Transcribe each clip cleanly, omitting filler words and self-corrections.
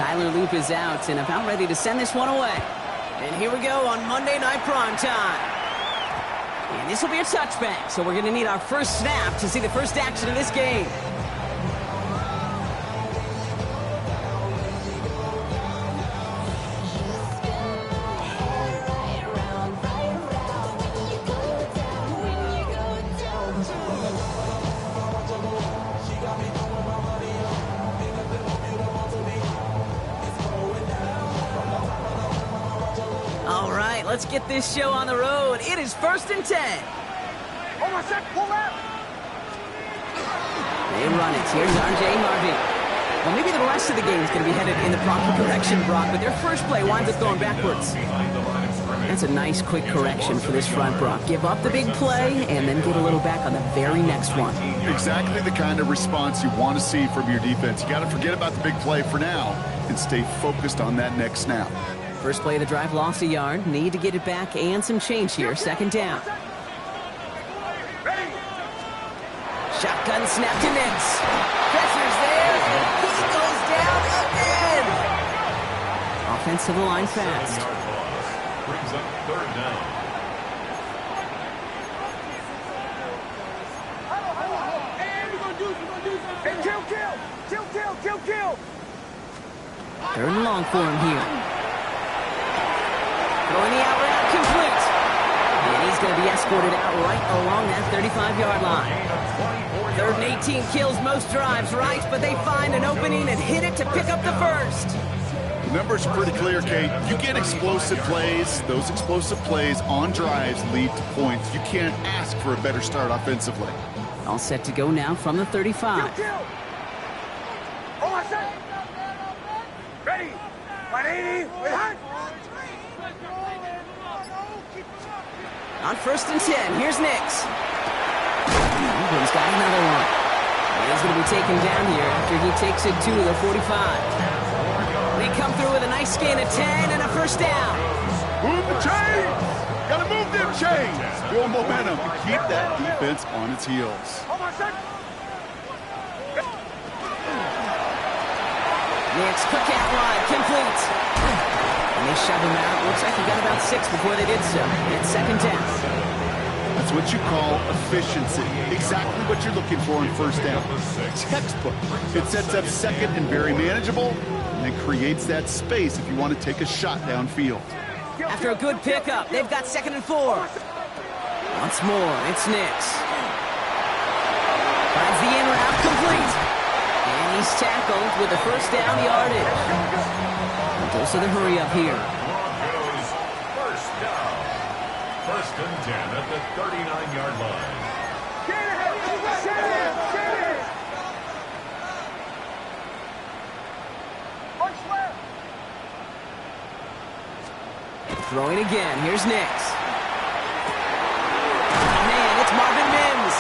Tyler Loop is out and about ready to send this one away. And here we go on Monday Night Primetime. And this will be a touchback, so we're going to need our first snap to see the first action of this game. All right, let's get this show on the road. It is 1st and 10. Hold on a sec, pull out. They run it. Here's R.J. Harvey. Well, maybe the rest of the game is going to be headed in the proper direction, Brock, but their first play winds up going backwards. That's a nice, quick correction for this front, Brock. Give up the big play and then get a little back on the very next one. Exactly the kind of response you want to see from your defense. You got to forget about the big play for now and stay focused on that next snap. First play of the drive, lost a yard. Need to get it back and some change here. 2nd down. Shotgun snap to Nix. Pressure's there, and he goes down again. Offensive line fast. Brings up 3rd down. Hey, kill. 3rd and long for him here. Throwing the out route, complete. And he's going to be escorted out right along that 35-yard line. 3rd and 18 kills most drives, right? But they find an opening and hit it to pick up the first. The numbers are pretty clear, Kate. You get explosive plays. Those explosive plays on drives lead to points. You can't ask for a better start offensively. All set to go now from the 35. Kill. Hold on a sec. Ready. 180. Wait, hot. On 1st and 10, here's Nix. He's got another one. And he's going to be taken down here after he takes it to the 45. They come through with a nice gain of 10 and a first down. Move the chains! Gotta move them chains! Build momentum to keep that defense on its heels. Hold on a sec. Nix, cookout ride, complete. And they shove him out. Looks like he got about 6 before they did so. It's 2nd down. That's what you call efficiency. Exactly what you're looking for in 1st down. Textbook. It sets up 2nd and very manageable, and it creates that space if you want to take a shot downfield. After a good pickup, they've got 2nd and 4. Once more, it's Nix. Finds the in route, complete. And he's tackled with the first down yardage. Dose of the hurry up here. Broncos, 1st down. 1st and 10 at the 39-yard line. Throwing again. Here's Nix. Oh, man, it's Marvin Mims.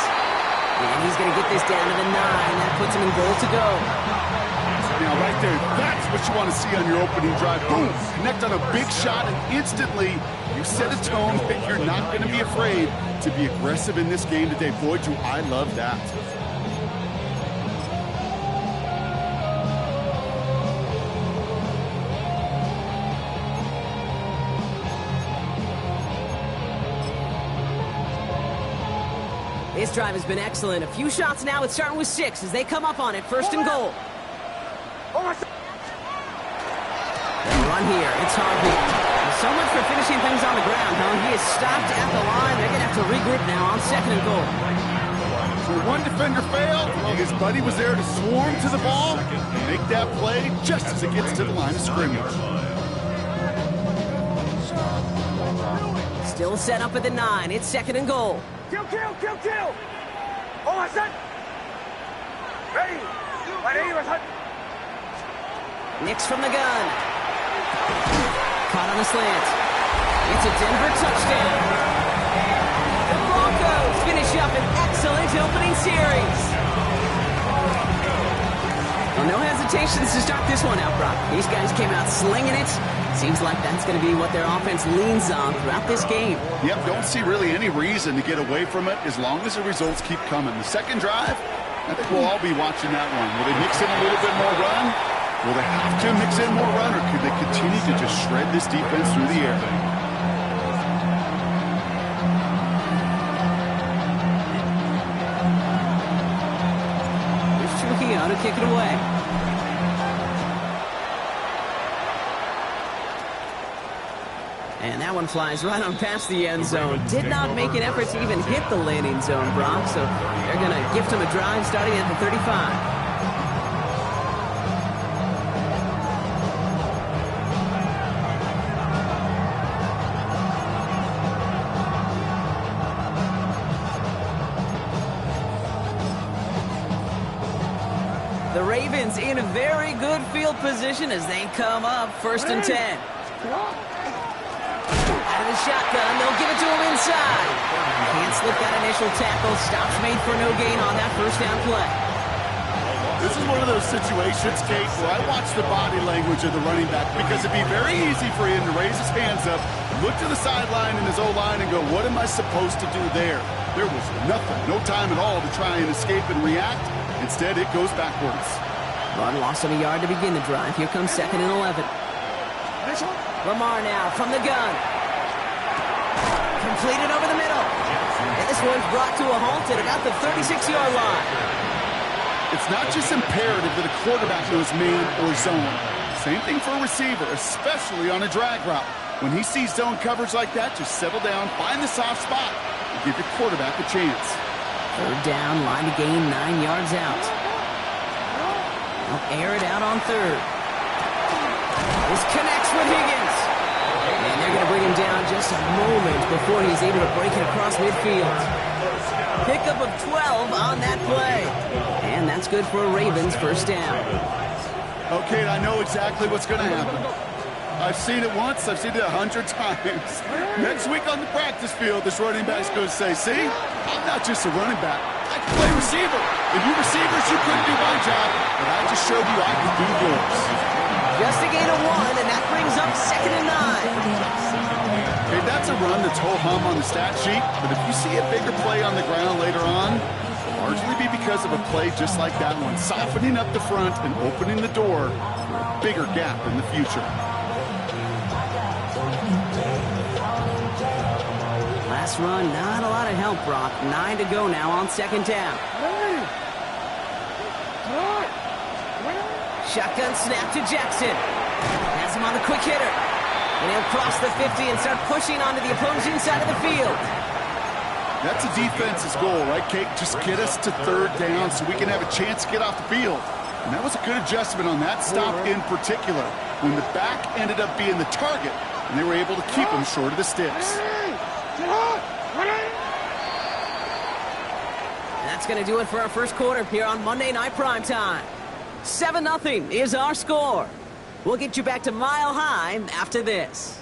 And he's going to get this down to the 9. That puts him in goal to go. Now, right there, that's what you want to see on your opening drive. Boom! Connect on a big shot, and instantly you set a tone that you're not going to be afraid to be aggressive in this game today. Boy, do I love that. This drive has been excellent. A few shots now. It's starting with 6 as they come up on it. 1st and goal. They run here. It's Harvey. So much for finishing things on the ground, huh? He is stopped at the line. They're going to have to regroup now on 2nd and goal. So one defender failed. Well, his buddy was there to swarm to the ball and make that play just as it gets to the line of scrimmage. Still set up at the 9. It's 2nd and goal. Kill. Hold on a sec. Ready. 180. Nix from the gun. Caught on the slant. It's a Denver touchdown. The Broncos finish up an excellent opening series. Well, no hesitations to start this one out, Brock. These guys came out slinging it. Seems like that's going to be what their offense leans on throughout this game. Yep, don't see really any reason to get away from it as long as the results keep coming. The second drive, I think we'll all be watching that one. Will they mix in a little bit more run? Will they have to mix in more run, or could they continue to just shred this defense through the air? Here's Trujillo to kick it away. And that one flies right on past the end zone. Did not make an effort to even hit the landing zone, Brock. So they're going to gift him a drive starting at the 35. The Ravens in a very good field position as they come up 1st and 10. Out of the shotgun, they'll give it to him inside. Can't slip that initial tackle. Stops made for no gain on that first down play. This is one of those situations, Kate, where I watch the body language of the running back, because it'd be very easy for him to raise his hands up, look to the sideline in his O-line and go, what am I supposed to do there? There was nothing, no time at all to try and escape and react. Instead, it goes backwards. Run loss of a yard to begin the drive. Here comes 2nd and 11. Lamar now from the gun. Completed over the middle. And this one's brought to a halt at about the 36-yard line. It's not just imperative that a quarterback knows man or zone. Same thing for a receiver, especially on a drag route. When he sees zone coverage like that, just settle down, find the soft spot, and give your quarterback a chance. 3rd down, line to gain 9 yards out. They'll air it out on 3rd. This connects with Higgins. And they're going to bring him down just a moment before he's able to break it across midfield. Pickup of 12 on that play. And that's good for a Ravens 1st down. Okay, I know exactly what's going to happen. I've seen it once, I've seen it 100 times. Next week on the practice field, this running back's going to say, see, I'm not just a running back, I can play receiver. And you receivers, you couldn't do my job, but I just showed you I could do yours. Just a gain of 1, and that brings up 2nd and 9. Okay, that's a run that's ho-hum on the stat sheet, but if you see a bigger play on the ground later on, it'll largely be because of a play just like that one, softening up the front and opening the door for a bigger gap in the future. Last run, not a lot of help, Brock. 9 to go now on 2nd down. Shotgun snap to Jackson. Has him on the quick hitter. And he'll cross the 50 and start pushing onto the opposing side of the field. That's a defense's goal, right, Kate? Just get us to 3rd down so we can have a chance to get off the field. And that was a good adjustment on that stop in particular, when the back ended up being the target, and they were able to keep him short of the sticks. And that's going to do it for our 1st quarter here on Monday Night Primetime. 7-0 is our score. We'll get you back to Mile High after this.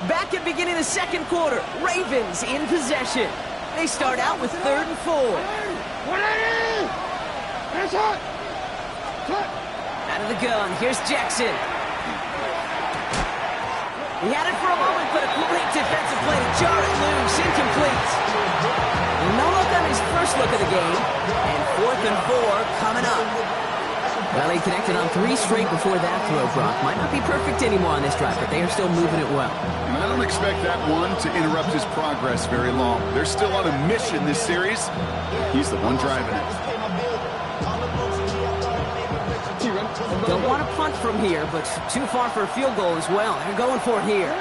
Back at beginning of the 2nd quarter, Ravens in possession. They start out with 3rd and 4. Out of the gun, here's Jackson. He had it for a moment, but a great defensive play to jar it loose, incomplete. No look on his first look of the game, and 4th and 4 coming up. Well, he connected on 3 straight before that throw, Brock. Might not be perfect anymore on this drive, but they are still moving it well. And I don't expect that one to interrupt his progress very long. They're still on a mission this series. He's the one driving it. Don't want to punt from here, but too far for a field goal as well. They're going for it here.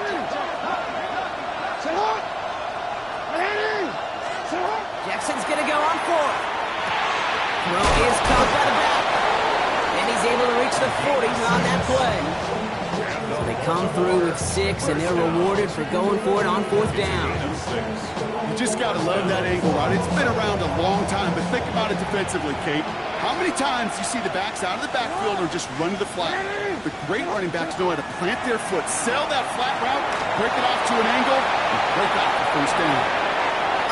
Jackson's going to go on 4th. Throw is caught by the back. And he's able to reach the 40 on that play. So they come through with 6, and they're rewarded for going for it on 4th down. You just got to love that angle, right? It's been around a long time, but think about it defensively, Kate. How many times you see the backs out of the backfield or just run to the flat? The great running backs know how to plant their foot, sell that flat route, break it off to an angle, and break off the 1st down.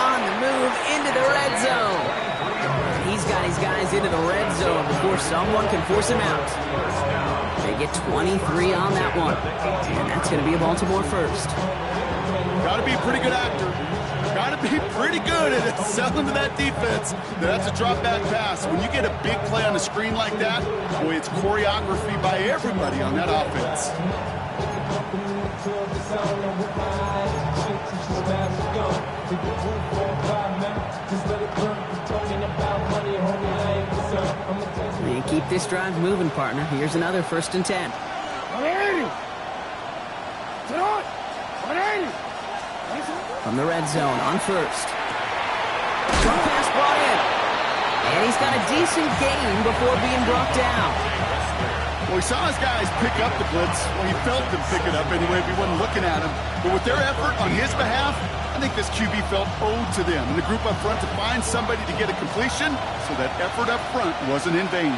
On the move into the red zone. He's got his guys into the red zone before someone can force him out. They get 23 on that one. And that's going to be a Baltimore 1st. Got to be a pretty good actor. Got to be pretty good at selling to that defense. That's a drop back pass. When you get a big play on the screen like that, boy, it's choreography by everybody on that offense. And keep this drive moving, partner. Here's another 1st and 10. From the red zone on 1st. Short pass brought in. And he's got a decent gain before being brought down. Well, he saw his guys pick up the blitz. Well, he felt them pick it up anyway if he wasn't looking at him. But with their effort on his behalf, I think this QB felt owed to them and the group up front to find somebody to get a completion, so that effort up front wasn't in vain.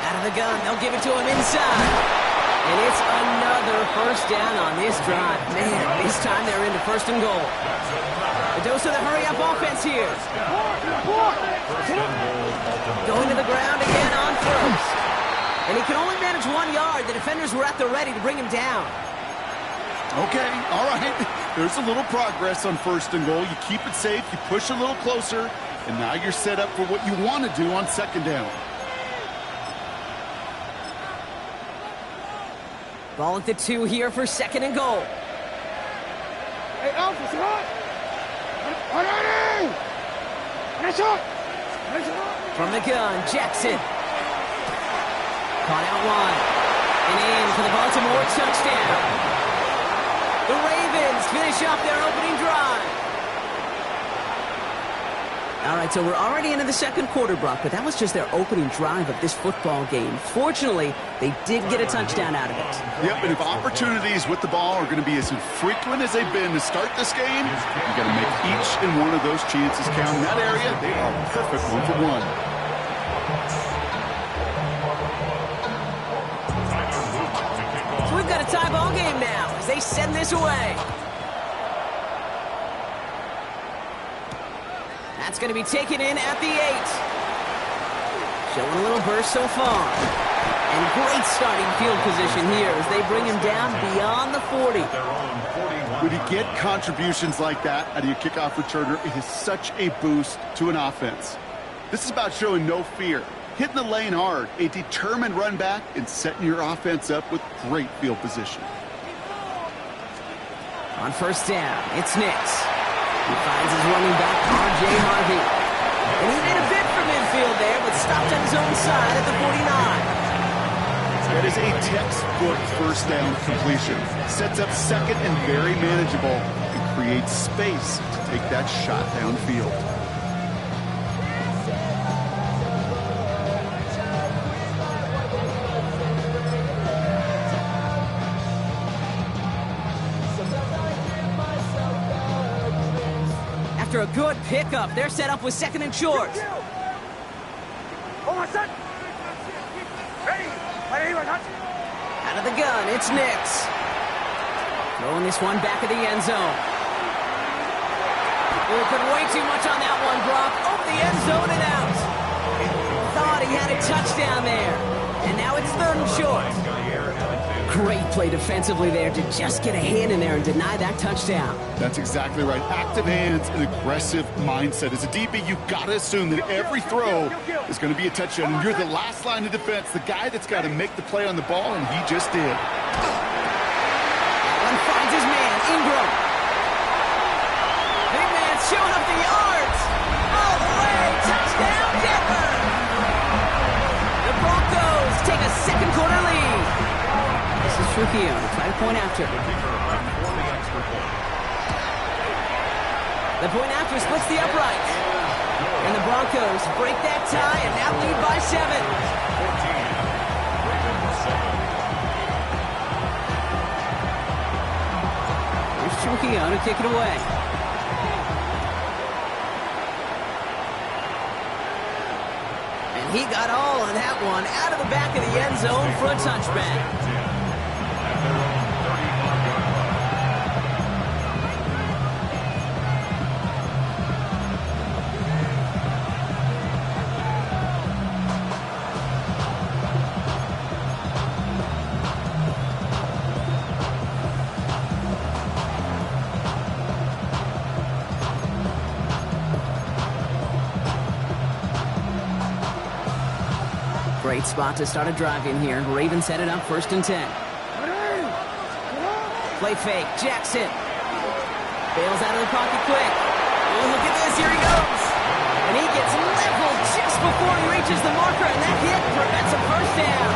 Out of the gun, they'll give it to him inside. And it's another 1st down on this drive. Man, this time they're into 1st and goal. A dose of the hurry-up offense here. Going to the ground again on 1st. And he can only manage 1 yard. The defenders were at the ready to bring him down. Okay, all right. There's a little progress on 1st and goal. You keep it safe, you push a little closer, and now you're set up for what you want to do on 2nd down. Ball at the 2 here for 2nd and goal. Hey, Alpha, From the gun, Jackson. Caught out wide. And in for the Baltimore touchdown. The Ravens finish off their opening drive. All right, so we're already into the 2nd quarter, Brock, but that was just their opening drive of this football game. Fortunately, they did get a touchdown out of it. Yep, and if opportunities with the ball are going to be as infrequent as they've been to start this game, you got to make each and one of those chances count. In that area, they are perfect 1-for-1. So we've got a tie ball game now as they send this away. That's going to be taken in at the 8. Showing a little burst so far. And great starting field position here as they bring him down beyond the 40. When you get contributions like that out of your kickoff returner, it is such a boost to an offense. This is about showing no fear, hitting the lane hard, a determined run back, and setting your offense up with great field position. On 1st down, it's Nix. He finds his running back, R.J. Harvey. And he made a bid for midfield there, but stopped on his own side at the 49. That is a textbook 1st down completion. Sets up 2nd and very manageable, and creates space to take that shot downfield. After a good pickup, they're set up with 2nd and short. Hold on, son. Ready. Out of the gun, it's Nix. Throwing this one back of the end zone. Oh, put way too much on that one, Brock. Over the end zone and out. Thought he had a touchdown there. And now it's 3rd and short. Great play defensively there to just get a hand in there and deny that touchdown. That's exactly right. Active hands and aggressive mindset. As a DB, you've got to assume that every throw is going to be a touchdown. And you're the last line of defense, the guy that's got to make the play on the ball, and he just did. Allen finds his man, Ingram. Big man showing up the yards. All the way. Touchdown, Denver. The Broncos take a 2nd quarter lead. This is Trujillo to try to point after. The point after splits the uprights. And the Broncos break that tie and now lead by 7. Here's Trujillo to kick it away. And he got all of that one out of the back of the end zone for a touchback. Great spot to start a drive in here. Ravens set it up 1st and 10. Play fake. Jackson. Bails out of the pocket quick. Oh, look at this. Here he goes. And he gets leveled just before he reaches the marker, and that hit prevents a first down.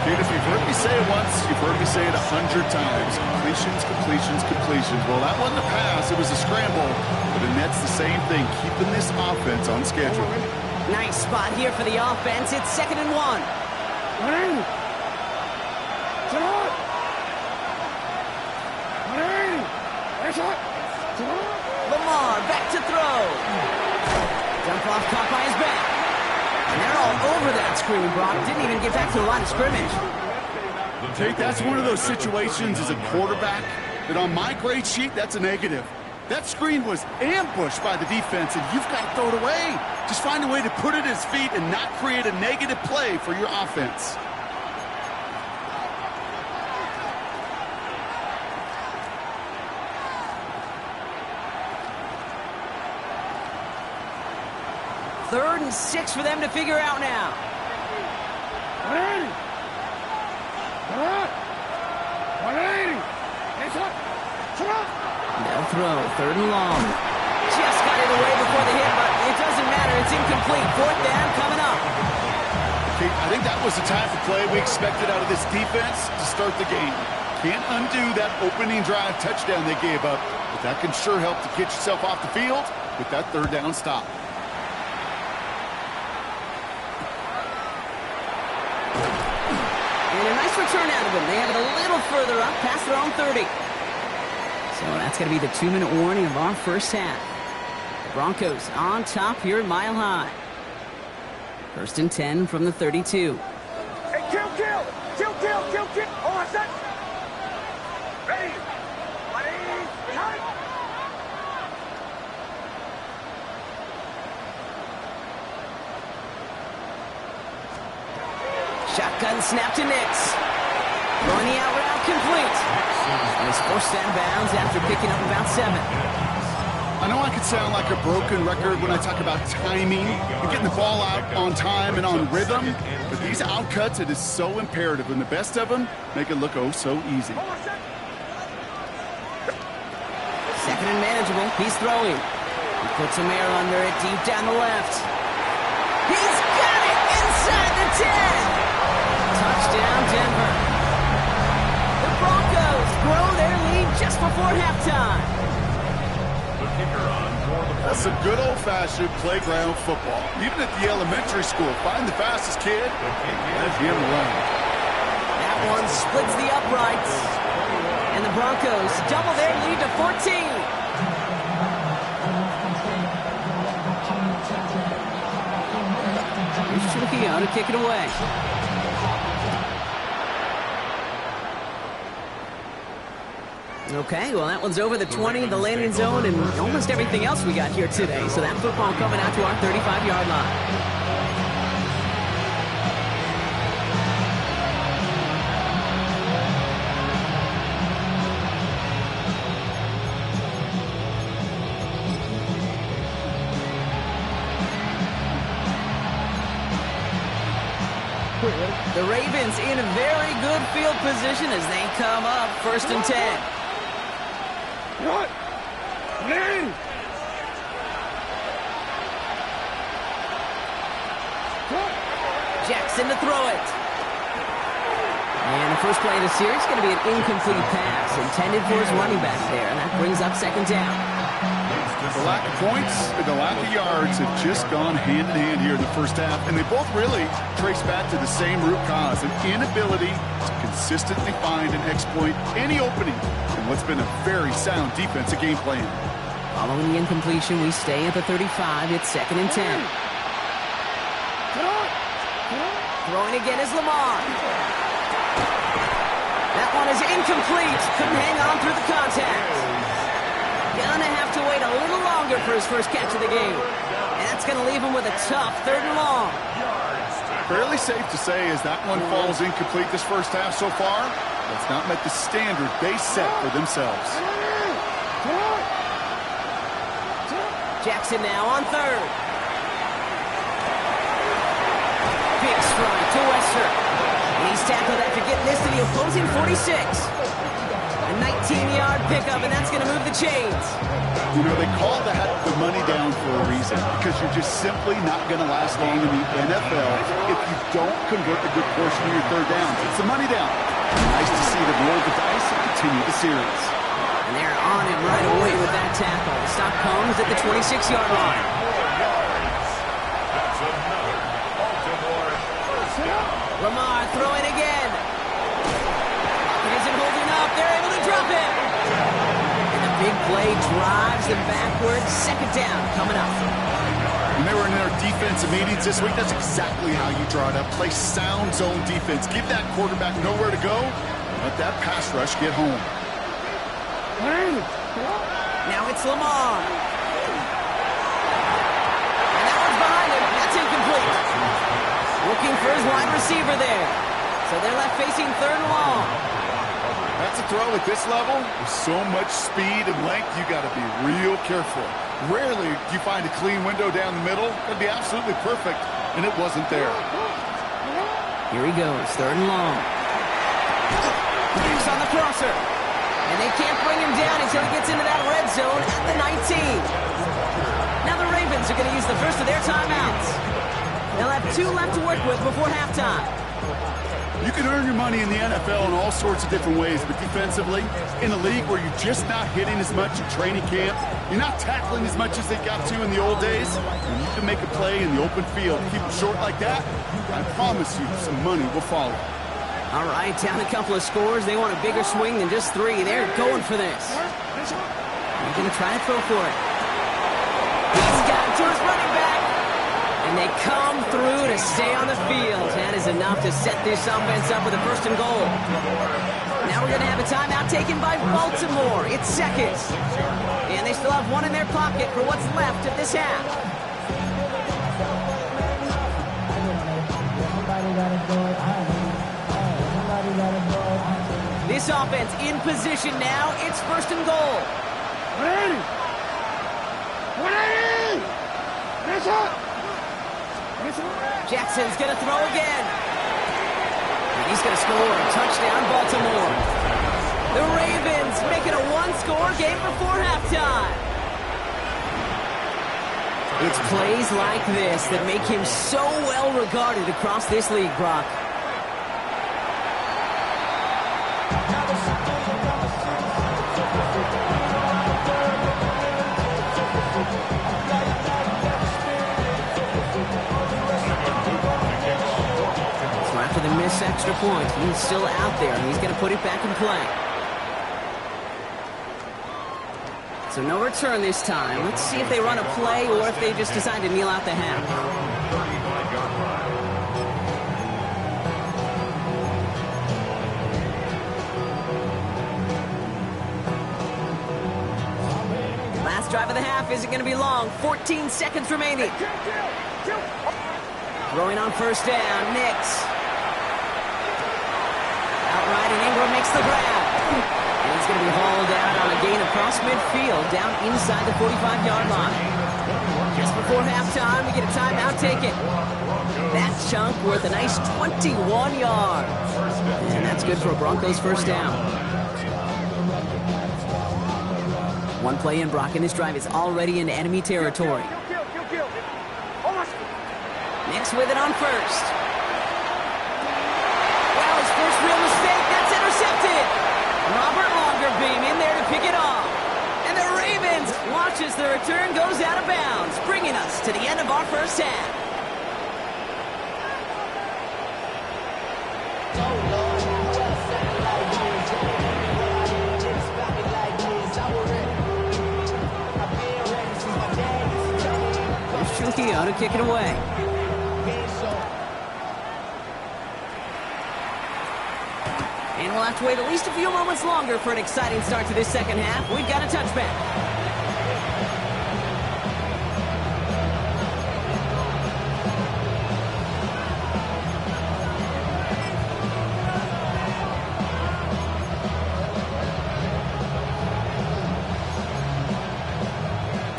Kid, if you've heard me say it once, you've heard me say it 100 times. Completions, completions, completions. Well, that wasn't a pass. It was a scramble. But the Nets the same thing, keeping this offense on schedule. Nice spot here for the offense. It's 2nd and 1. Lamar back to throw. Dump off caught by his back. And they're all over that screen, Brock. Didn't even get back to the line of scrimmage. Tate, that's one of those situations as a quarterback that on my grade sheet, that's a negative. That screen was ambushed by the defense, and you've got to throw it away. Just find a way to put it at his feet and not create a negative play for your offense. Third and 6 for them to figure out now. They'll throw. 3rd and long. Just got it away before the hit, but it doesn't matter. It's incomplete. 4th down coming up. I think that was the type of play we expected out of this defense to start the game. Can't undo that opening drive touchdown they gave up, but that can sure help to get yourself off the field with that 3rd down stop. And a nice return out of them. They have it a little further up past their own 30. So that's going to be the 2-minute warning of our first half. The Broncos on top here at Mile High. 1st and 10 from the 32. Hey, kill! Hold on a sec. Ready. Time. Shotgun snap to Nix. Throwing the out route complete. And he's forced out of bounds after picking up about 7. I know I could sound like a broken record when I talk about timing and getting the ball out on time and on rhythm, but these outcuts, it is so imperative, and the best of them make it look oh so easy. 2nd and manageable. He's throwing. He puts some air under it deep down the left. He's got it inside the 10. Touchdown, Denver. The Broncos grow their lead just before halftime. That's some good old-fashioned playground football. Even at the elementary school, find the fastest kid, let him run. That one splits the uprights. And the Broncos double their lead to 14. Here's Trujillo to kick it away. Okay, well, that one's over the 20, the landing zone, and almost everything else we got here today. So that football coming out to our 35-yard line. The Ravens in a very good field position as they come up 1st and 10. What? Name! Jackson to throw it. And the first play of the series is going to be an incomplete pass intended for his running back there, and that brings up 2nd down. The lack of points and the lack of yards have just gone hand in hand here in the first half, and they both really trace back to the same root cause, an inability to consistently find and exploit any opening in what's been a very sound defensive game plan. Following the incompletion, we stay at the 35. It's 2nd and 10. Throwing again is Lamar. That one is incomplete. Couldn't hang on through the contact. Gonna have to wait a little longer for his first catch of the game. And that's gonna leave him with a tough 3rd and long. Fairly safe to say as that one falls incomplete this first half so far, that's not met the standard they set for themselves. Jackson now on 3rd. Big to Wester. And he's tackled after getting this to the opposing 46. A 19-yard pickup, and that's going to move the chains. You know, they call that the money down for a reason, because you're just simply not going to last long in the NFL if you don't convert a good portion of your third downs. It's the money down. Nice to see them roll the dice and continue the series. And they're on him right away with that tackle. The stop comes at the 26-yard line. That's another Baltimore first down. Lamar throwing again. He isn't holding up. They're able to drop him. And the big play drives them backwards. Second down coming up. When they were in their defensive meetings this week, that's exactly how you draw it up. Play sound zone defense. Give that quarterback nowhere to go. Let that pass rush get home. Now it's Lamar. And that one's behind him. That's incomplete. Looking for his wide receiver there. So they're left facing third and long. That's a throw at this level. With so much speed and length, you got to be real careful. Rarely do you find a clean window down the middle. That'd be absolutely perfect, and it wasn't there. Here he goes, third and long. He's on the crosser. And they can't bring him down until he gets into that red zone at the 19. Now the Ravens are going to use the first of their timeouts. They'll have 2 left to work with before halftime. You can earn your money in the NFL in all sorts of different ways, but defensively, in a league where you're just not hitting as much in training camp, you're not tackling as much as they got to in the old days, when you can make a play in the open field, keep it short like that, I promise you some money will follow. All right, down a couple of scores. They want a bigger swing than just 3. They're going for this. They're going to try to throw for it. He's got it to his running back. And they come through to stay on the field. That is enough to set this offense up with a first and goal. Now we're going to have a timeout taken by Baltimore. It's seconds. And they still have 1 in their pocket for what's left of this half. This offense in position now. It's first and goal. 180! 180! Finish up! Jackson's going to throw again. And he's going to score. Touchdown, Baltimore. The Ravens making a 1-score game before halftime. It's plays like this that make him so well regarded across this league, Brock. So after the missed extra point, he's still out there, and he's going to put it back in play. So no return this time. Let's see if they run a play or if they just decide to kneel out the half. Last drive of the half isn't going to be long. 14 seconds remaining. Throwing on first down, Nix. Outright, and Ingram makes the grab. And he's going to be hauled out on a gain across midfield, down inside the 45-yard line. Just before halftime, we get a timeout taken. That chunk worth a nice 21 yards. And that's good for a Broncos first down. One play in, Brock, and this drive is already in enemy territory. Nix with it on first. Well, his first real mistake, that's intercepted. Robert Longerbeam in there to pick it off. And the Ravens watch as the return goes out of bounds, bringing us to the end of our first half. There's Trujillo to kick it away. And we'll have to wait at least a few moments longer for an exciting start to this second half. We've got a touchback.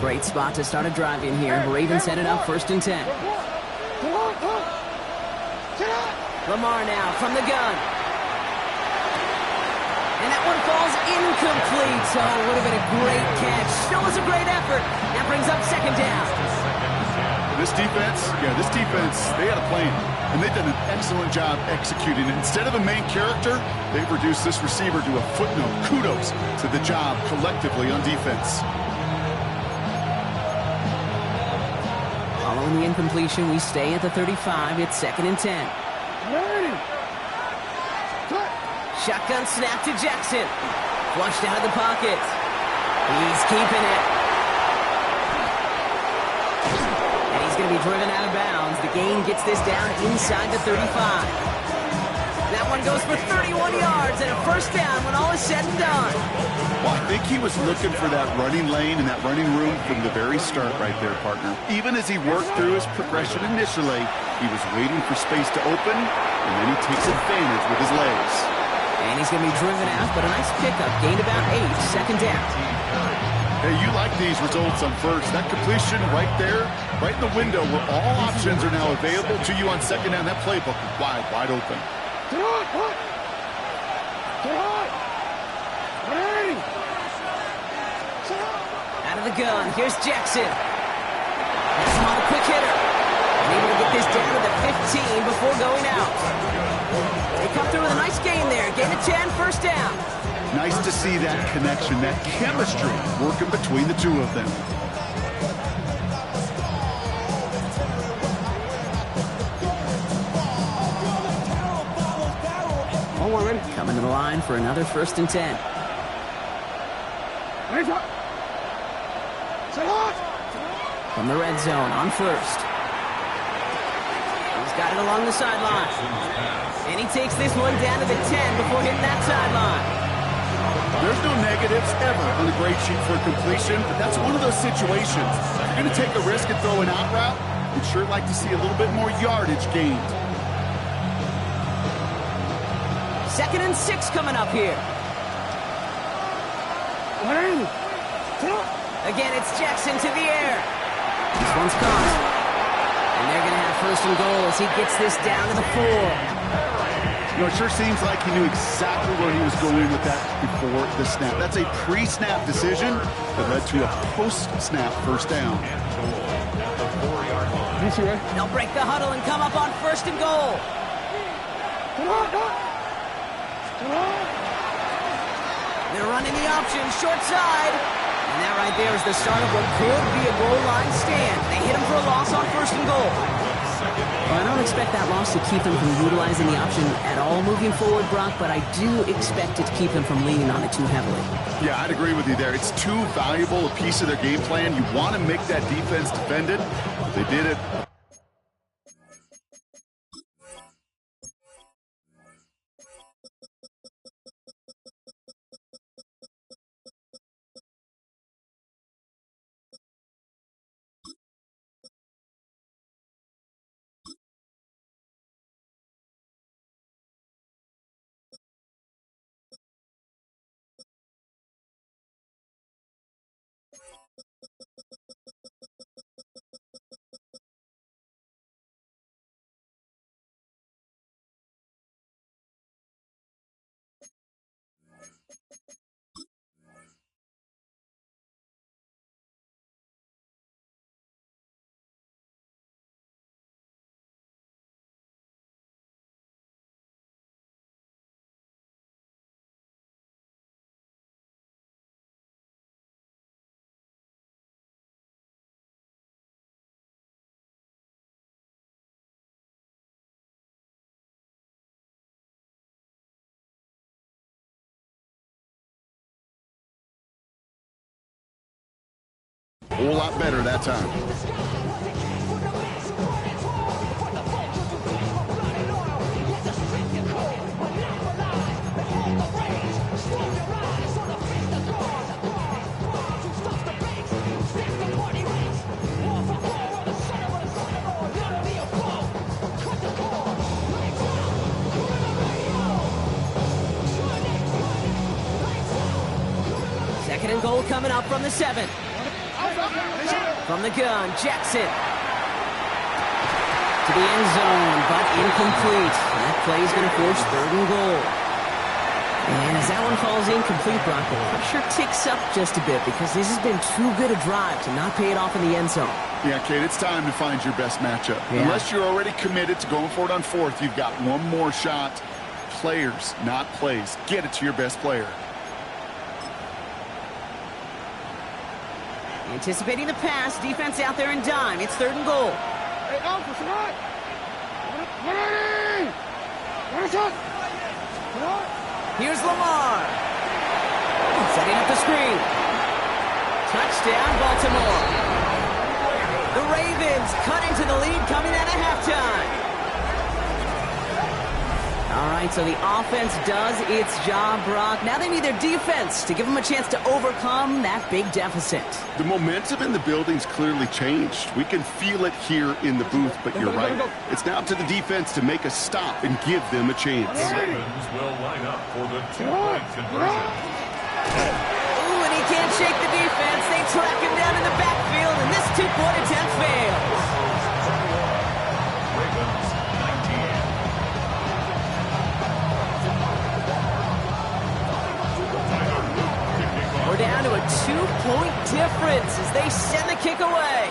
Great spot to start a drive in here. Ravens headed up 1st and 10. Lamar now from the gun. And that one falls incomplete. So it would have been a great catch. Still was a great effort. That brings up second down. This defense, they had a plan. And they've done an excellent job executing it. Instead of a main character, they've reduced this receiver to a footnote. Kudos to the job collectively on defense. Following the incompletion, we stay at the 35. It's 2nd and 10. Shotgun snap to Jackson. Flushed out of the pocket. He's keeping it. And he's going to be driven out of bounds. The gain gets this down inside the 35. That one goes for 31 yards and a first down when all is said and done. Well, I think he was looking for that running lane and that running room from the very start right there, partner. Even as he worked through his progression initially, he was waiting for space to open, and then he takes advantage with his legs. And he's going to be driven out, but a nice pickup. Gained about 8, 2nd down. Hey, you like these results on first. That completion right there, right in the window where all options are now available to you on 2nd down. That playbook is wide open. Out of the gun, here's Jackson. That's him on a quick hitter. Able to get this down to the 15 before going out. They come through with a nice gain there. Gain of 10, first down. Nice to see that connection, that chemistry working between the two of them. Coming to the line for another 1st and 10. From the red zone on 1st. He's got it along the sideline. And he takes this one down to the 10 before hitting that sideline. There's no negatives ever on the grade sheet for completion, but that's one of those situations. If you're going to take a risk and throw an out route, you'd sure like to see a little bit more yardage gained. 2nd and 6 coming up here. Again, it's Jackson to the air. This one's caught. And they're going to have 1st and goal as he gets this down to the 4. You know, it sure seems like he knew exactly where he was going with that before the snap. That's a pre-snap decision that led to a post-snap first down. They'll break the huddle and come up on 1st and goal. They're running the option, short side. And that right there is the start of what could be a goal line stand. They hit him for a loss on 1st and goal. Well, I don't expect that loss to keep them from utilizing the option at all moving forward, Brock, but I do expect it to keep them from leaning on it too heavily. Yeah, I'd agree with you there. It's too valuable a piece of their game plan. You want to make that defense defend it. They did it. A whole lot better that time. Second and goal coming up from the 7. From the gun, Jackson. To the end zone, but incomplete. That play is going to force 3rd and goal. And as that one falls incomplete, Brock, the pressure ticks up just a bit because this has been too good a drive to not pay it off in the end zone. Yeah, Kate, it's time to find your best matchup. Yeah. Unless you're already committed to going for it on 4th, you've got one more shot. Players, not plays. Get it to your best player. Anticipating the pass, defense out there in dime. It's 3rd and goal. Hey, Uncle, come on! Here's Lamar. Setting up the screen. Touchdown, Baltimore. The Ravens cut into the lead coming out of halftime. All right, so the offense does its job, Brock. Now they need their defense to give them a chance to overcome that big deficit. The momentum in the building's clearly changed. We can feel it here in the booth, but you're right. It's now up to the defense to make a stop and give them a chance. The Ravens will line up for the 2-point conversion. Ooh, and he can't shake the defense. They track him down in the backfield, and this 2-point attempt fails. Ravens 19. We're down to a 2-point difference as they send the kick away.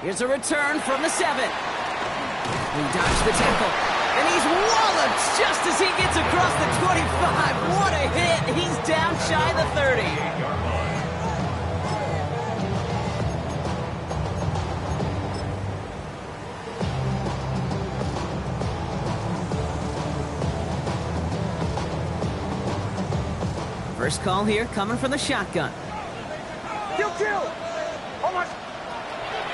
Here's a return from the 7. He dodged the tackle, and he's walloped just as he gets across the 25. What a hit. He's down shy of the 30. First call here coming from the shotgun. Kill! Almost!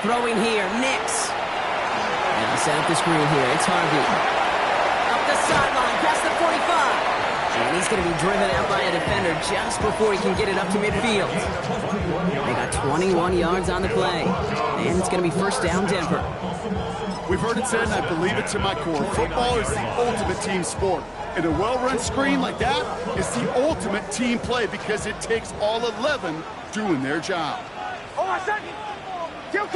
Throwing here, Nix. Now set up the screen here. It's Harvey. Up the sideline, past the 45. And he's going to be driven out by a defender just before he can get it up to midfield. They got 21 yards on the play. And it's going to be first down, Denver. We've heard it said, and I believe it to my core. Football is the ultimate team sport. And a well-run screen like that is the ultimate team play because it takes all 11 doing their job. Kill!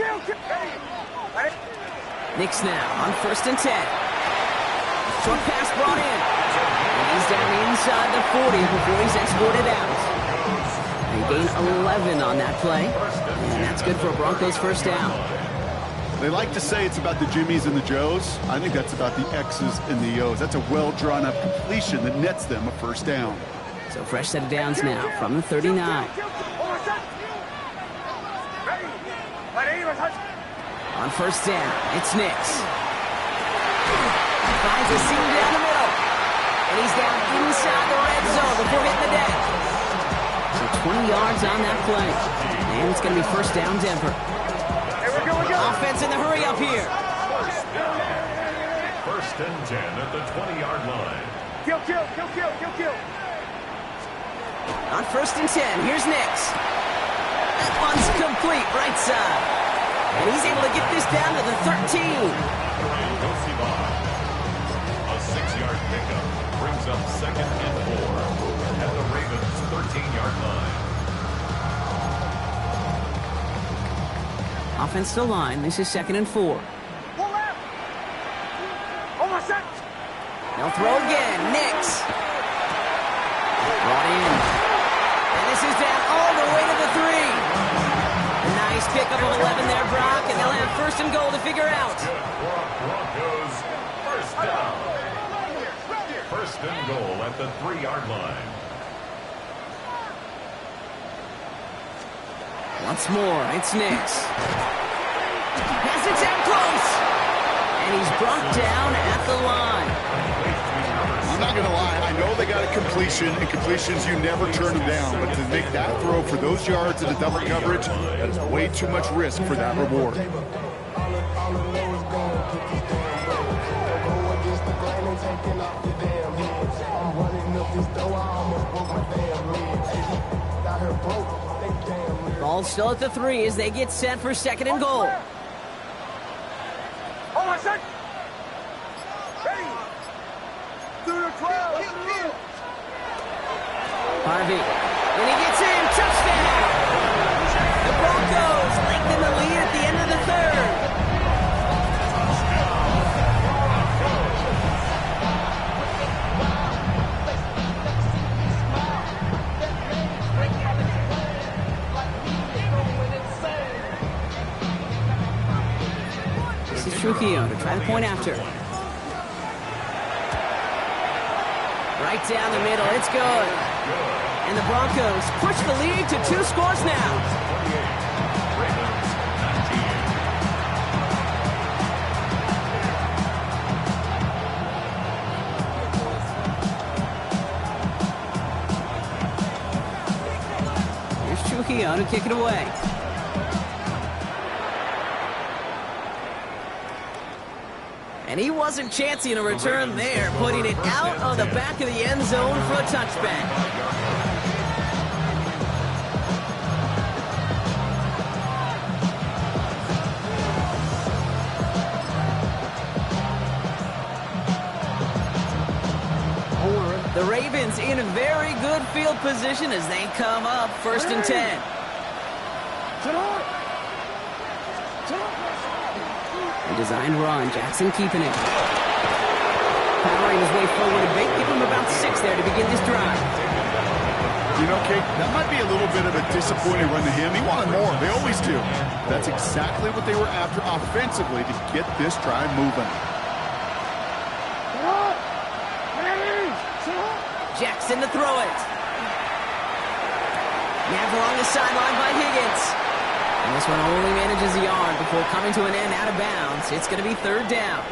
Nix now on 1st and 10. Short pass brought in. And he's down inside the 40 before he's escorted out. They gain 11 on that play. And that's good for a Broncos first down. They like to say it's about the Jimmies and the Joes. I think that's about the X's and the O's. That's a well-drawn-up completion that nets them a first down. So fresh set of downs now from the 39. On first down, it's Nix. Finds a seam down the middle. And he's down inside the red zone before hitting the deck. So 20 yards on that play. And it's going to be first down, Denver. Offense in the hurry up here. First and 10 at the 20-yard line. Kill! On 1st and 10, here's Nix. That one's complete, right side. And he's able to get this down to the 13. A 6-yard pickup brings up 2nd and 4 at the Ravens' 13-yard line. Offense to line. This is 2nd and 4. They'll throw again. Nix. Brought in. And this is down all the way to the 3. A nice pickup of 11 there, Brock, and they'll have 1st and goal to figure out. Broncos first down. 1st and goal at the 3-yard line. Once more, it's Nix. Pass it down close. And he's brought down at the line. I'm not going to lie. I know they got a completion, and completions, you never turn them down. But to make that throw for those yards in a double coverage, that is way too much risk for that reward. Ball still at the 3 as they get set for 2nd and goal. Harvey, when he gets in, touchdown! The Broncos lengthen the lead at the end of the 3rd. Trujillo to try the point after. Right down the middle. It's good. And the Broncos push the lead to 2 scores now. Here's Trujillo to kick it away. And he wasn't chancing a return there, putting it out of the back of the end zone for a touchback. The Ravens in a very good field position as they come up 1st and 10. A designed run. Jackson keeping it. Powering his way forward a bit. Give him about 6 there to begin this drive. You know, Kate, that might be a little bit of a disappointing run to him. He wanted more. They always do. That's exactly what they were after offensively to get this drive moving. Jackson to throw it. Nabbed along the sideline by Higgins. And this one only manages a yard before coming to an end out of bounds. It's going to be 3rd down.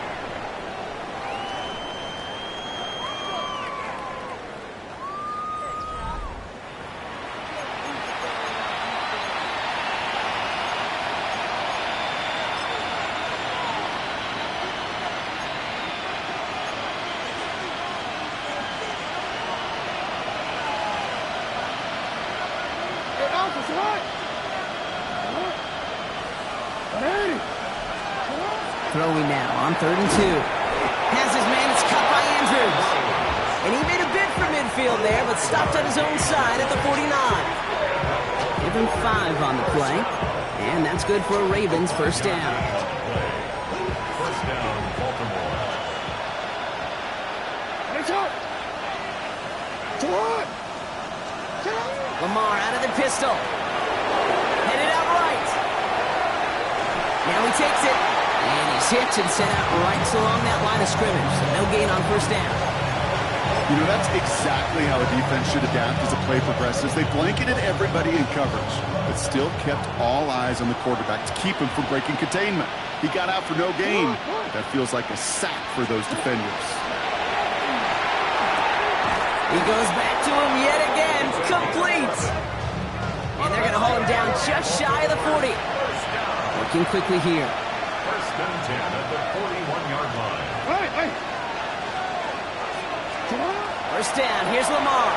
Throwing now on 3rd and 2. Has his man, it's cut by Andrews. And he made a bid for midfield there, but stopped on his own side at the 49. Give him 5 on the play. And that's good for a Ravens 1st down. First down, Baltimore. Lamar out of the pistol. Headed out right. Now he takes it. And he's hit and sent out right along that line of scrimmage. So no gain on 1st down. You know, that's exactly how a defense should adapt as the play progresses. They blanketed everybody in coverage, but still kept all eyes on the quarterback to keep him from breaking containment. He got out for no gain. That feels like a sack for those defenders. He goes back to him yet again. Complete. And they're going to hold him down just shy of the 40. Working quickly here. 1st and 10 at the 41-yard line. 1st down. Here's Lamar.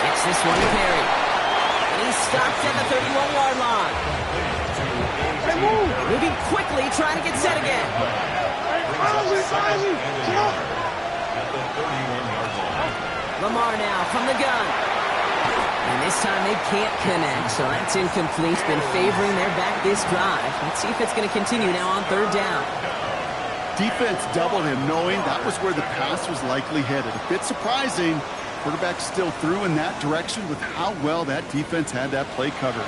Gets this one to Perry. And he stops at the 31-yard line. Moving quickly, trying to get set again. Lamar now from the gun. And this time they can't connect, so that's incomplete. Been favoring their back this drive. Let's see if it's going to continue now on 3rd down. Defense doubled him, knowing that was where the pass was likely headed. A bit surprising. Quarterback still threw in that direction with how well that defense had that play covered.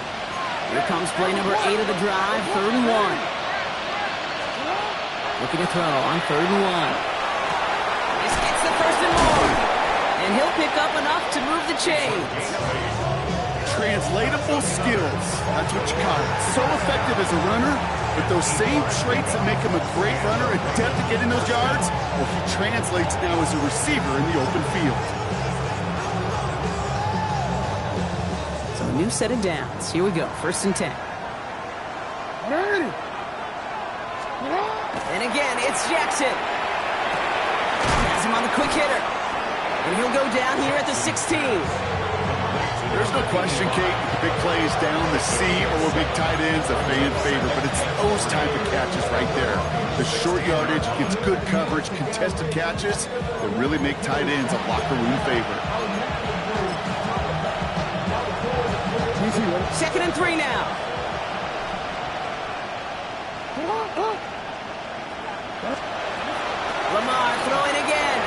Here comes play number 8 of the drive, 3rd and 1. Looking to throw on 3rd and 1. This gets the 1st and more. And he'll pick up enough to move the chains. Translatable skills. That's what you call it. So effective as a runner, but those same traits that make him a great runner and adept at getting those yards, well, he translates now as a receiver in the open field. So a new set of downs. Here we go. 1st and 10. And again, it's Jackson. Has him on the quick hitter. And he'll go down here at the 16. There's no question, Kate, big plays down the seam or big tight ends, a fan favorite, but it's those type of catches right there. The short yardage, gets good coverage, contested catches that really make tight ends a locker room favorite. 2nd and 3 now. Lamar throwing again.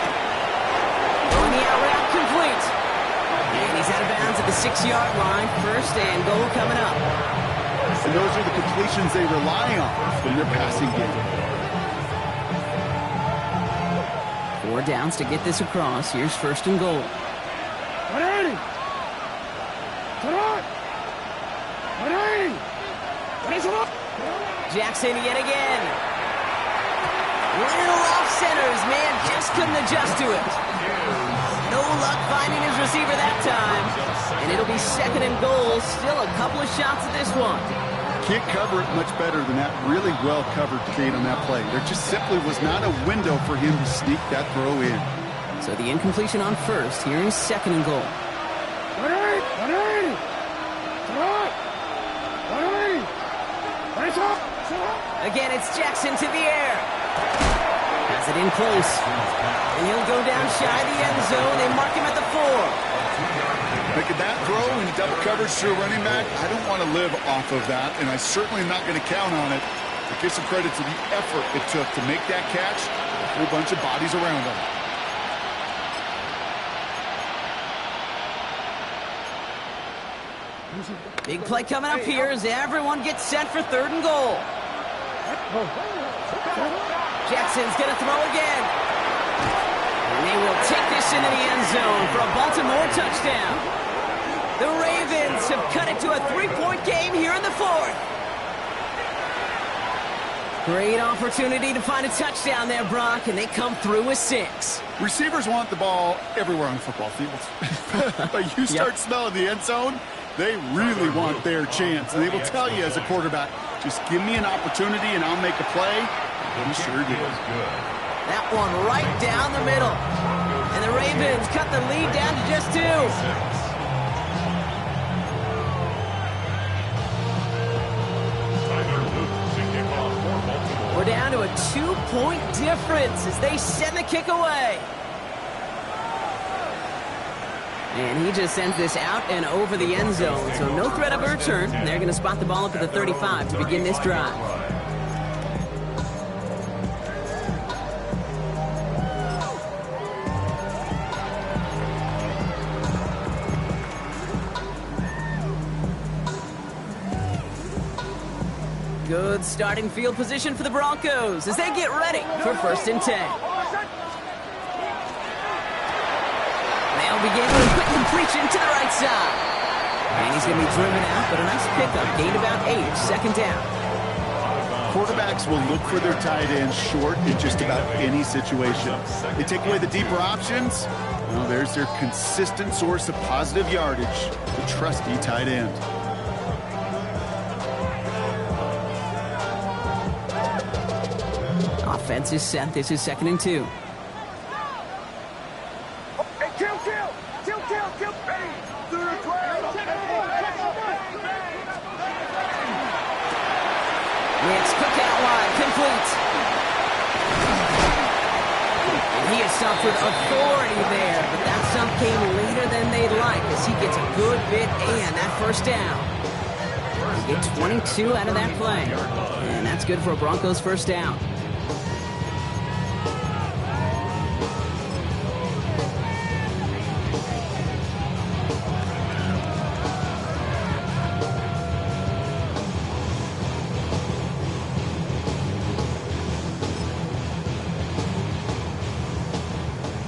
Throwing the out route complete. And he's out of bounds at the 6-yard line. 1st and goal coming up. And those are the completions they rely on from their passing game. 4 downs to get this across. Here's 1st and goal. Jackson yet again. Little off centers, man, just couldn't adjust to it. No luck finding his receiver that time. And it'll be 2nd and goal. Still a couple of shots at this one. Can't cover it much better than that. Really well covered, Kate, on that play. There just simply was not a window for him to sneak that throw in. So the incompletion on 1st. Here is 2nd and goal. Again, it's Jackson to the air. Has it in close. And he'll go down shy of the end zone. They mark him at the 4. Making that throw in double coverage to a running back, I don't want to live off of that, and I certainly am not going to count on it. But give some credit to the effort it took to make that catch. A whole bunch of bodies around him. Big play coming up here as everyone gets set for 3rd and goal. Jackson's going to throw again. And they will take this into the end zone for a Baltimore touchdown. The Ravens have cut it to a 3-point game here in the 4th. Great opportunity to find a touchdown there, Brock, and they come through with 6. Receivers want the ball everywhere on the football field. But you start smelling the end zone, they really want their chance. And they will tell you as a quarterback, just give me an opportunity and I'll make a play. And he sure did. That one right down the middle. And the Ravens cut the lead down to just 2. We're down to a 2-point difference as they send the kick away. And he just sends this out and over the end zone. So no threat of a return. They're going to spot the ball up at the 35 to begin this drive. Good starting field position for the Broncos as they get ready for 1st and 10. They'll begin with a quick completion to the right side. And he's going to be driven out, but a nice pickup. Gained about 8, 2nd down. Quarterbacks will look for their tight end short in just about any situation. They take away the deeper options. Well, there's their consistent source of positive yardage, the trusty tight end. Offense is set. This is 2nd and 2. Hey, kill. Ready. Through the 12. It's Cook out wide. Complete. And he is stumped with authority there, but that stump came later than they'd like as he gets a good bit and that 1st down. They get 22 out of that play. And that's good for a Broncos 1st down.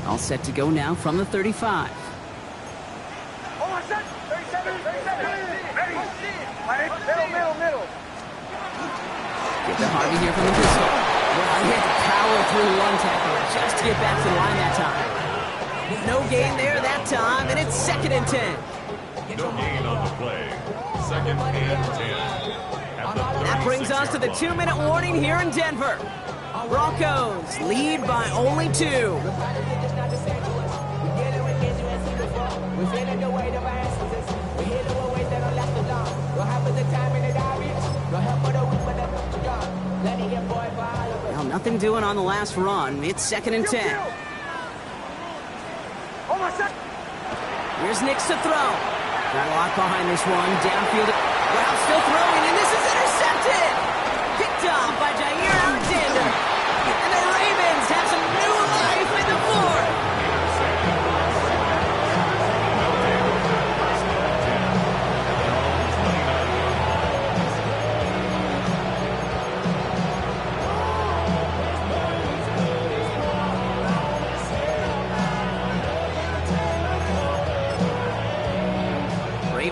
All set to go now from the 35. Oh, set. 37. Ready. Middle. Get to Harvey here from the pistol. Well, he had to power through one tackle just to get back to the line that time. No gain there that time, and it's 2nd and 10. No gain on the play. 2nd and 10. That brings us to the 2-minute warning here in Denver. Broncos lead by only 2. Well, nothing doing on the last run. It's 2nd and 10. Here's Nix to throw. Got a lot behind this one. Downfield. Brown still throwing, and this is intercepted. Picked off by Jair Alexander. And the Ravens have some new life in the 4th.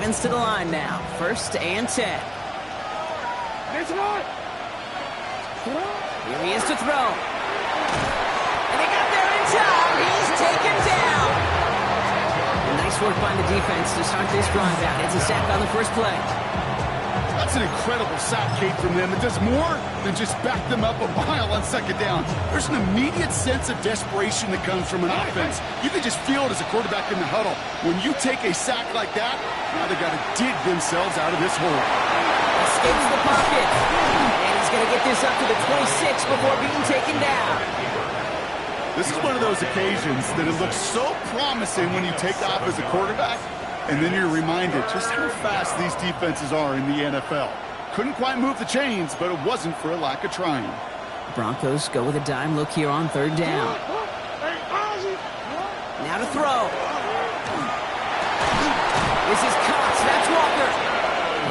Hands to the line now. 1st and 10. Here he is to throw. And they got there in time. He's taken down. And nice work by the defense to start this drive out. It's a sack on the first play. That's an incredible sack, Kate, from them. It does more than just back them up a mile on 2nd down. There's an immediate sense of desperation that comes from an offense. You can just feel it as a quarterback in the huddle. When you take a sack like that, now they've got to dig themselves out of this hole. Escapes the pocket. And he's going to get this up to the 26 before being taken down. This is one of those occasions that it looks so promising when you take off as a quarterback, and then you're reminded just how fast these defenses are in the NFL. Couldn't quite move the chains, but it wasn't for a lack of trying. Broncos go with a dime look here on 3rd down. Now to throw. This is Cox. That's Walker.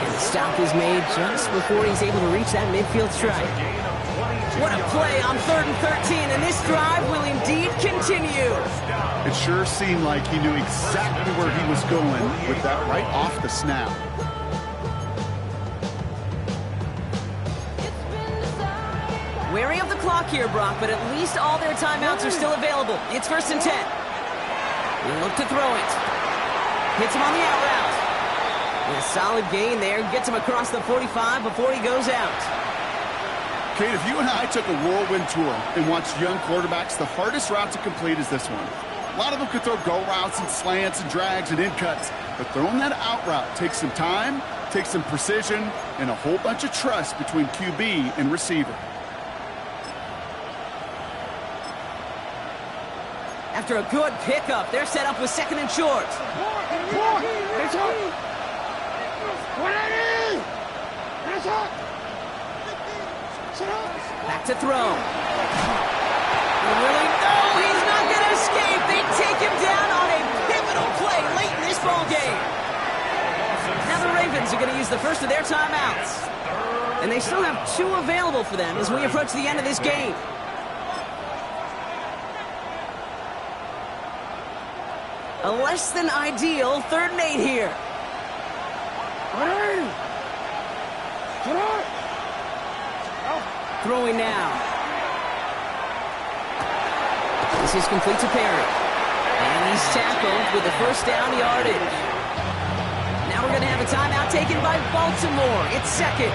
And the stop is made just before he's able to reach that midfield strike. What a play on 3rd and 13, and this drive will indeed continue. It sure seemed like he knew exactly where he was going with that right off the snap. Wary of the clock here, Brock, but at least all their timeouts are still available. It's 1st and 10. He'll look to throw it. Hits him on the out route. And a solid gain there. Gets him across the 45 before he goes out. Kate, if you and I took a whirlwind tour and watched young quarterbacks, the hardest route to complete is this one. A lot of them could throw go routes and slants and drags and in cuts, but throwing that out route takes some time, takes some precision, and a whole bunch of trust between QB and receiver. After a good pickup, they're set up with 2nd and short. Back to throw. Really? No, he's not going to escape. They take him down on a pivotal play late in this ball game. Now the Ravens are going to use the first of their timeouts. And they still have 2 available for them as we approach the end of this game. A less than ideal 3rd and 8 here. Throwing now. This is complete to Perry. And he's tackled with the 1st down yardage. Now we're going to have a timeout taken by Baltimore. It's 2nd.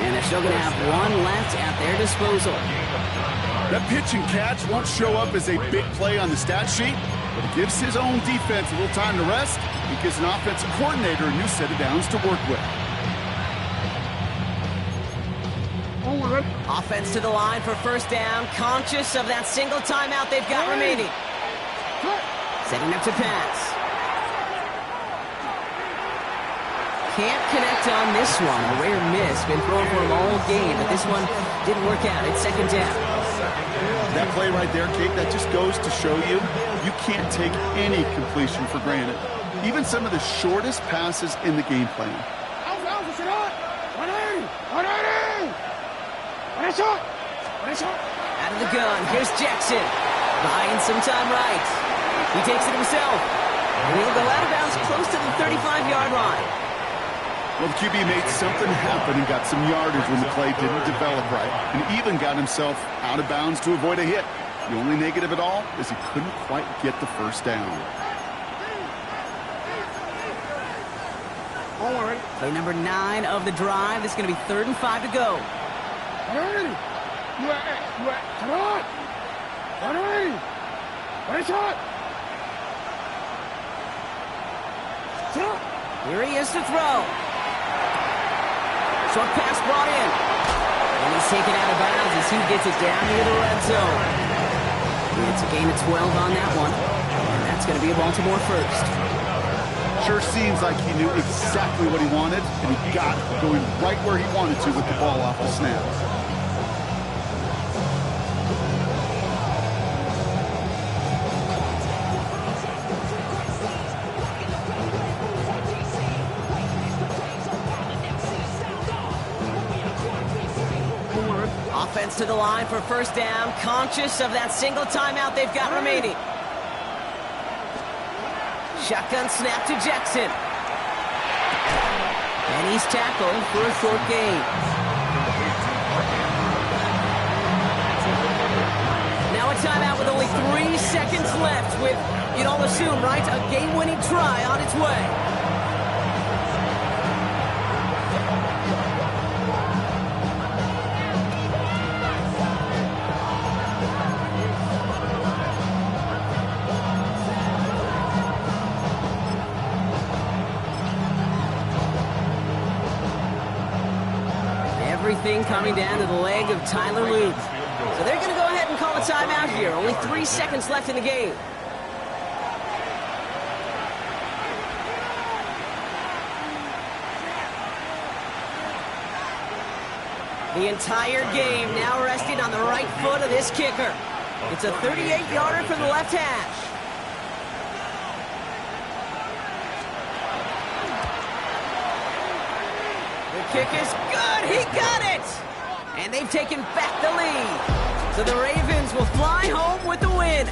And they're still going to have 1 left at their disposal. That pitch and catch won't show up as a big play on the stat sheet, but it gives his own defense a little time to rest. It gives an offensive coordinator a new set of downs to work with. Offense to the line for 1st down, conscious of that single timeout they've got remaining. Setting up to pass. Can't connect on this one. A rare miss. Been thrown for him all game, but this one didn't work out. It's 2nd down. That play right there, Kate, that just goes to show you can't take any completion for granted. Even some of the shortest passes in the game plan. Out of the gun, here's Jackson. Buying some time right. He takes it himself. And he'll go out of bounds close to the 35-yard line. Well, the QB made something happen and got some yardage when the play didn't develop right. And even got himself out of bounds to avoid a hit. The only negative at all is he couldn't quite get the 1st down. Play number 9 of the drive. This is going to be 3rd and 5 to go. Here he is to throw. Short pass brought in. And he's taken out of bounds as he gets it down near the red zone. It's a gain of 12 on that one. And that's going to be a Baltimore 1st. Sure seems like he knew exactly what he wanted, and he got it, going right where he wanted to with the ball off the snap. Offense to the line for 1st down, conscious of that single timeout they've got remaining. Shotgun snap to Jackson. And he's tackled for a short gain. Now a timeout with only 3 seconds left with, you'd all assume, right, a game-winning try on its way. Everything coming down to the leg of Tyler Luke. So they're going to go ahead and call a timeout here. Only 3 seconds left in the game. The entire game now resting on the right foot of this kicker. It's a 38-yarder from the left hash. The kick is good. He got it. And they've taken back the lead. So the Ravens will fly home with the win.